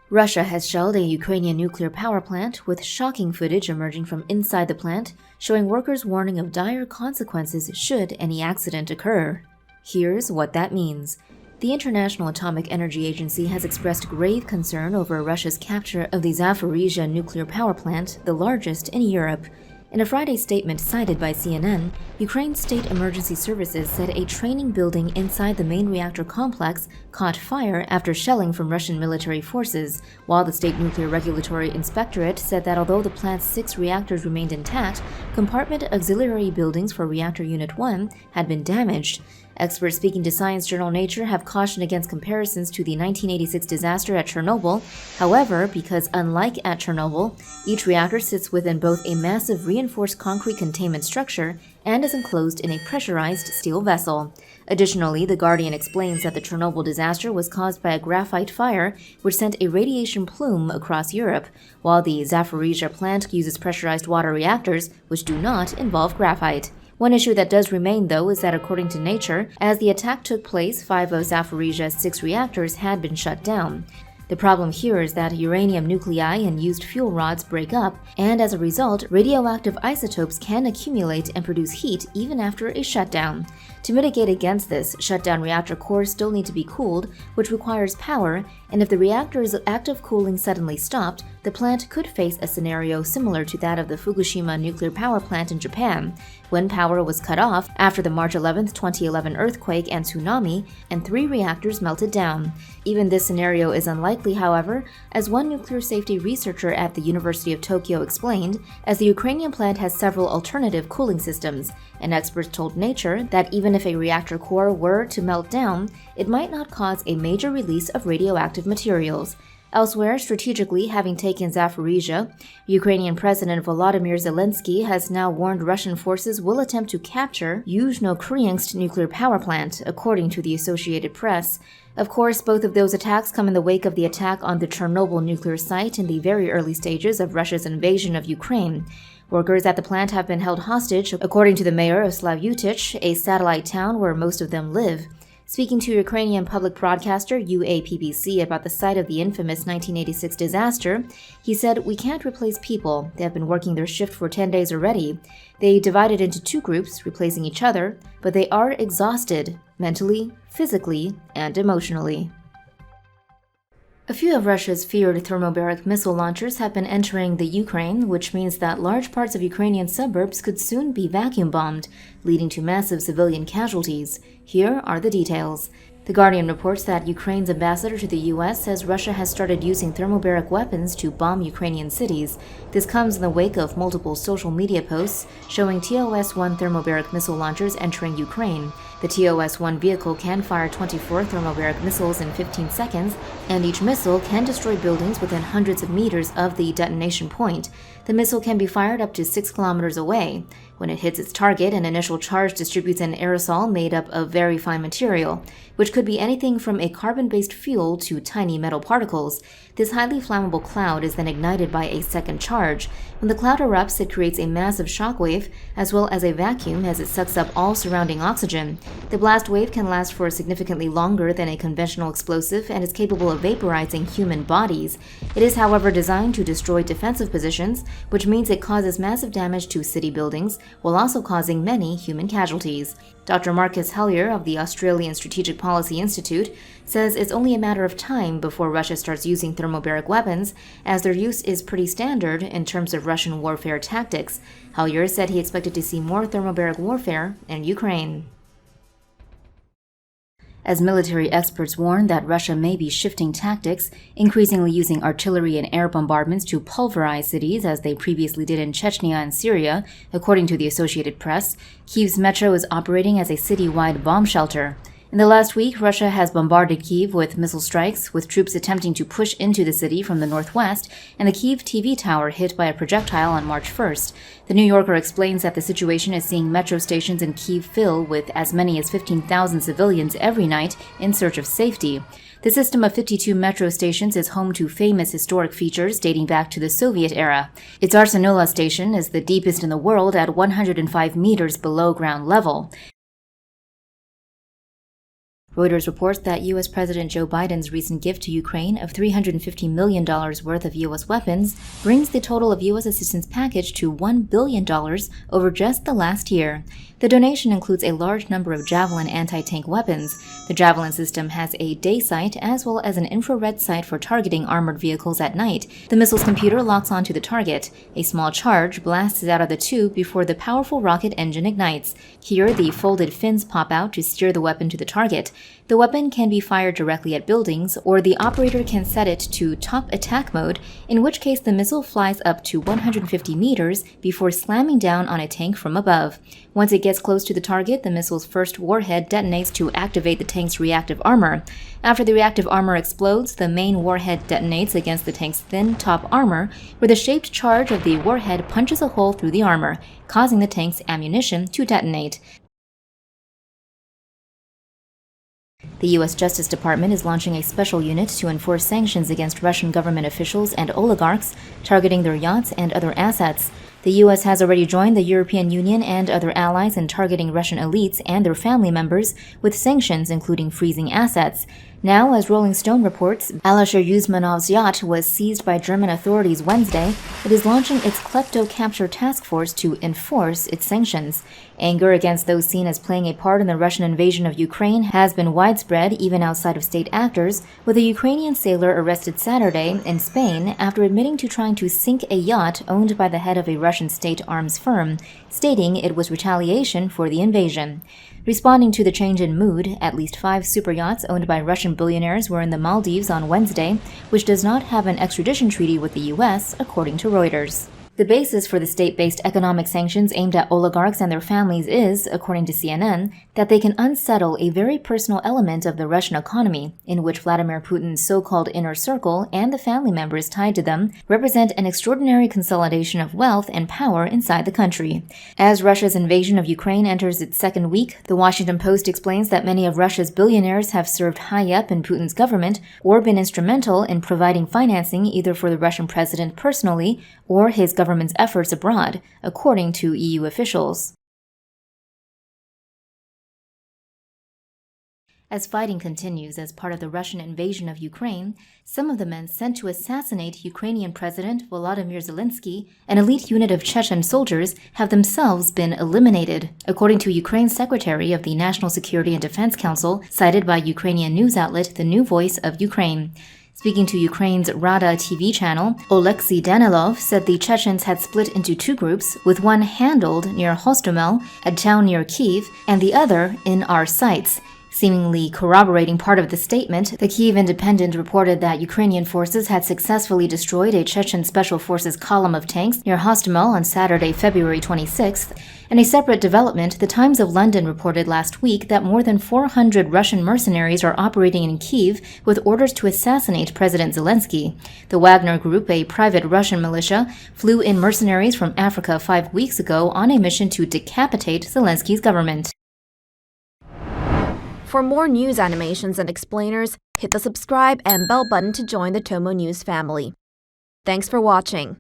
Russia has shelled a Ukrainian nuclear power plant, with shocking footage emerging from inside the plant, showing workers warning of dire consequences should any accident occur. Here's what that means. The International Atomic Energy Agency has expressed grave concern over Russia's capture of the Zaporizhzhia nuclear power plant, the largest in Europe. In a Friday statement cited by CNN, Ukraine's State Emergency Services said a training building inside the main reactor complex caught fire after shelling from Russian military forces, while the State Nuclear Regulatory Inspectorate said that although the plant's 6 reactors remained intact, compartment auxiliary buildings for Reactor Unit 1 had been damaged. Experts speaking to science journal Nature have cautioned against comparisons to the 1986 disaster at Chernobyl. However, because unlike at Chernobyl, each reactor sits within both a massive reinforced concrete containment structure and is enclosed in a pressurized steel vessel. Additionally, The Guardian explains that the Chernobyl disaster was caused by a graphite fire, which sent a radiation plume across Europe, while the Zaporizhzhia plant uses pressurized water reactors, which do not involve graphite. One issue that does remain, though, is that according to Nature, as the attack took place, 5 of Zaporizhzhia's 6 reactors had been shut down. The problem here is that uranium nuclei and used fuel rods break up, and as a result, radioactive isotopes can accumulate and produce heat even after a shutdown. To mitigate against this, shutdown reactor cores still need to be cooled, which requires power, and if the reactor's active cooling suddenly stopped, the plant could face a scenario similar to that of the Fukushima nuclear power plant in Japan, when power was cut off after the March 11, 2011 earthquake and tsunami, and 3 reactors melted down. Even this scenario is unlikely, however, as one nuclear safety researcher at the University of Tokyo explained, as the Ukrainian plant has several alternative cooling systems, and experts told Nature that even if a reactor core were to melt down, it might not cause a major release of radioactive materials. Elsewhere, strategically having taken Zaporizhzhia, Ukrainian President Volodymyr Zelensky has now warned Russian forces will attempt to capture Yuzhno-Kuriinsk nuclear power plant, according to the Associated Press. Of course, both of those attacks come in the wake of the attack on the Chernobyl nuclear site in the very early stages of Russia's invasion of Ukraine. Workers at the plant have been held hostage, according to the mayor of Slavyutych, a satellite town where most of them live. Speaking to Ukrainian public broadcaster UAPBC about the site of the infamous 1986 disaster, he said, "We can't replace people. They have been working their shift for 10 days already. They divided into 2 groups, replacing each other, but they are exhausted, mentally, physically, and emotionally." A few of Russia's feared thermobaric missile launchers have been entering the Ukraine, which means that large parts of Ukrainian suburbs could soon be vacuum bombed, leading to massive civilian casualties. Here are the details. The Guardian reports that Ukraine's ambassador to the U.S. says Russia has started using thermobaric weapons to bomb Ukrainian cities. This comes in the wake of multiple social media posts showing TOS-1 thermobaric missile launchers entering Ukraine. The TOS-1 vehicle can fire 24 thermobaric missiles in 15 seconds, and each missile can destroy buildings within hundreds of meters of the detonation point. The missile can be fired up to 6 kilometers away. When it hits its target, an initial charge distributes an aerosol made up of very fine material, which could be anything from a carbon-based fuel to tiny metal particles. This highly flammable cloud is then ignited by a second charge. When the cloud erupts, it creates a massive shockwave, as well as a vacuum as it sucks up all surrounding oxygen. The blast wave can last for significantly longer than a conventional explosive and is capable of vaporizing human bodies. It is, however, designed to destroy defensive positions, which means it causes massive damage to city buildings, while also causing many human casualties. Dr. Marcus Hellier of the Australian Strategic Policy Institute says it's only a matter of time before Russia starts using thermobaric weapons, as their use is pretty standard in terms of Russian warfare tactics. Hellier said he expected to see more thermobaric warfare in Ukraine. As military experts warn that Russia may be shifting tactics, increasingly using artillery and air bombardments to pulverize cities as they previously did in Chechnya and Syria, according to the Associated Press, Kievs Metro is operating as a city-wide bomb shelter. In the last week, Russia has bombarded Kyiv with missile strikes, with troops attempting to push into the city from the northwest, and the Kyiv TV tower hit by a projectile on March 1st. The New Yorker explains that the situation is seeing metro stations in Kyiv fill with as many as 15,000 civilians every night in search of safety. The system of 52 metro stations is home to famous historic features dating back to the Soviet era. Its Arsenala station is the deepest in the world at 105 meters below ground level. Reuters reports that U.S. President Joe Biden's recent gift to Ukraine of $350 million worth of U.S. weapons brings the total of U.S. assistance package to $1 billion over just the last year. The donation includes a large number of Javelin anti-tank weapons. The Javelin system has a day sight as well as an infrared sight for targeting armored vehicles at night. The missile's computer locks onto the target. A small charge blasts out of the tube before the powerful rocket engine ignites. Here, the folded fins pop out to steer the weapon to the target. The weapon can be fired directly at buildings, or the operator can set it to top attack mode, in which case the missile flies up to 150 meters before slamming down on a tank from above. Once it gets close to the target, the missile's first warhead detonates to activate the tank's reactive armor. After the reactive armor explodes, the main warhead detonates against the tank's thin top armor, where the shaped charge of the warhead punches a hole through the armor, causing the tank's ammunition to detonate. The U.S. Justice Department is launching a special unit to enforce sanctions against Russian government officials and oligarchs, targeting their yachts and other assets. The U.S. has already joined the European Union and other allies in targeting Russian elites and their family members with sanctions including freezing assets. Now, as Rolling Stone reports, Alisher Usmanov's yacht was seized by German authorities Wednesday. It is launching its klepto capture task force to enforce its sanctions. Anger against those seen as playing a part in the Russian invasion of Ukraine has been widespread even outside of state actors, with a Ukrainian sailor arrested Saturday in Spain after admitting to trying to sink a yacht owned by the head of a Russian state arms firm, stating it was retaliation for the invasion. Responding to the change in mood, at least 5 super yachts owned by Russian billionaires were in the Maldives on Wednesday, which does not have an extradition treaty with the U.S., according to Reuters. The basis for the state-based economic sanctions aimed at oligarchs and their families is, according to CNN, that they can unsettle a very personal element of the Russian economy, in which Vladimir Putin's so-called inner circle and the family members tied to them represent an extraordinary consolidation of wealth and power inside the country. As Russia's invasion of Ukraine enters its second week, the Washington Post explains that many of Russia's billionaires have served high up in Putin's government or been instrumental in providing financing either for the Russian president personally or his government's efforts abroad, according to EU officials. As fighting continues as part of the Russian invasion of Ukraine, some of the men sent to assassinate Ukrainian President Volodymyr Zelensky, an elite unit of Chechen soldiers, have themselves been eliminated, according to Ukraine's Secretary of the National Security and Defense Council, cited by Ukrainian news outlet The New Voice of Ukraine. Speaking to Ukraine's Rada TV channel, Oleksiy Danilov said the Chechens had split into 2 groups, with one handled near Hostomel, a town near Kiev, and the other in our sites. Seemingly corroborating part of the statement, the Kyiv Independent reported that Ukrainian forces had successfully destroyed a Chechen Special Forces column of tanks near Hostomel on Saturday, February 26th. In a separate development, the Times of London reported last week that more than 400 Russian mercenaries are operating in Kyiv with orders to assassinate President Zelensky. The Wagner Group, a private Russian militia, flew in mercenaries from Africa 5 weeks ago on a mission to decapitate Zelensky's government. For more news animations and explainers, hit the subscribe and bell button to join the Tomo News family. Thanks for watching.